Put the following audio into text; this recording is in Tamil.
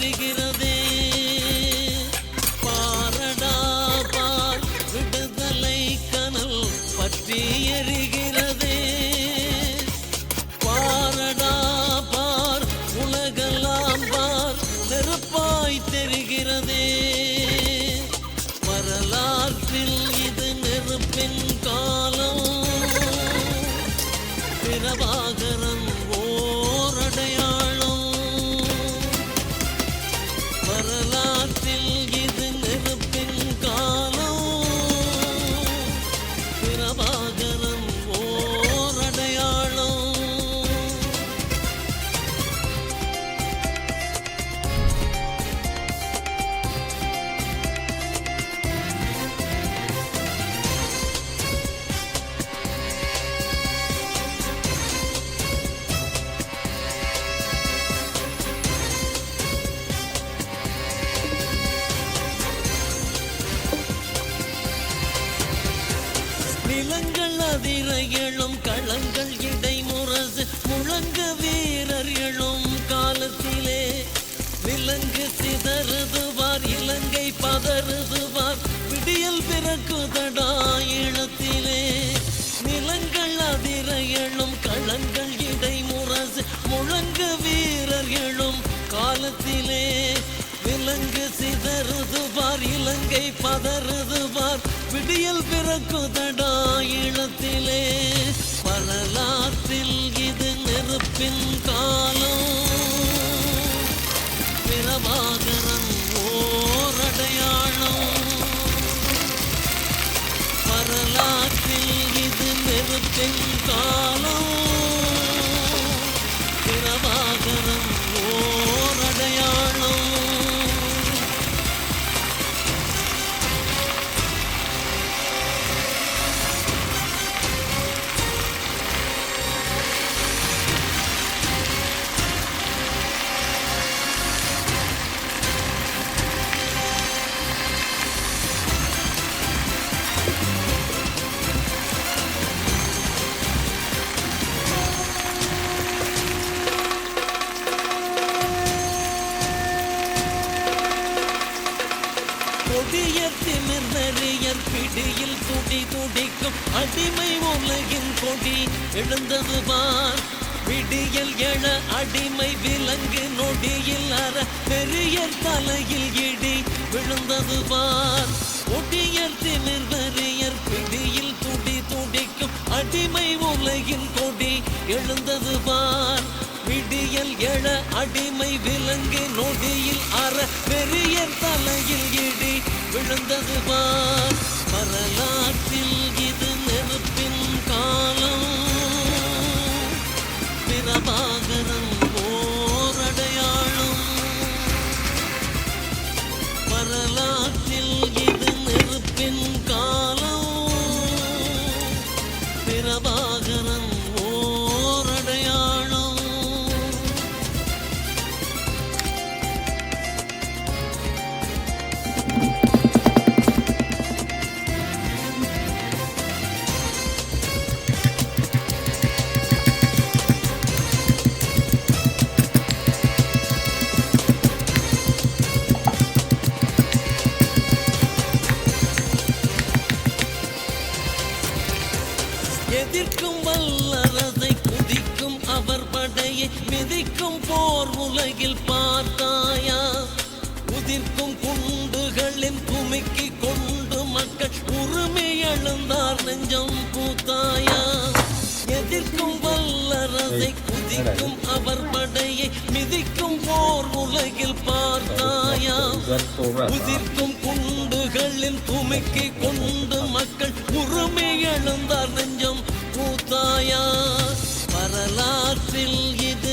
தெரிகிறதே. பாரடா பார் விடுதலை கனல் பற்றி எரிகிறதே. பாரடா பார் உலகெல்லாம் பார் நெருப்பாய் தெரிகிறதே. வரலாற்றில் இது நெருப்பின் காலம். பிரபாகரன் ஓரடையாளம். வரலாற்றில் இது நெருப்பின் காலம். பிரபாகரன் ஓரடையாளம். நிலங்கள் அதிர எழும் களங்கள் இடைமுரசு முழங்க வீரர் எழும் காலத்திலே. விலங்கு சிதறுதுவார் இலங்கை பதறுதுவார் விடியல் பிறக்குதடா ஈழத்திலே. நிலங்கள் அதிர எழும் களங்கள் இடைமுரசு முழங்க வீரர் எழும் காலத்திலே. விலங்கு சிதறுதுவார் இலங்கை பதறுதுவார் விடியல் பிறக்குதடா ஈழத்திலே. வரலாற்றில் இது நெருப்பின் காலம். பிரபாகரன் ஓரடையாளம். வரலாற்றில் இது நெருப்பின் காலம். பிரபாகரன் ஓரடையாளம். கொடியர் திமிர்நெறியர் பிடியில் துடி துடிக்கும் அடிமை உலகின் கொடி எழுந்தது பார். விடியல் எழ அடிமை விலங்கு நொடியில் அற பெரியர் தலையில் இடி விழுந்தது பார். கொடியர் திமிர்நெறியர் பிடியில் துடி துடிக்கும் அடிமை உலகின் கொடி எழுந்தது பார். விடியல் எழ அடிமை விலங்கு நொடியில் அற பெரியர் தலையில் இடி விழுந்தது பார். வரலாற்றில் இது நெருப்பின் காலம். பிரபாகரன் ஓரடையாளம். வரலாற்றில் இது நெருப்பின் காலம். பிரபாகரன் ஓரடையாளம். எதிர்க்கும் வல்லரசை குதிக்கும் அவர் படையை மிதிக்கும் போர் உலகில் பார்த்தாயா. உதிர்க்கும் குண்டுகளின் குமிக்கி கொண்டு மக்கள் உரிமை எழுந்தார் நெஞ்சம் பூத்தாயா. எதிர்க்கும் வல்லரசை குதிக்கும் அவர் படையை மிதிக்கும் போர் உலகில் பார்த்தாயா. உதிர்க்கும் குண்டுகளின் குமிக்கி கொண்டு மக்கள் உரிமை எழுந்தார் நெஞ்சம் பூத்தாயா. வரலாற்றில் இது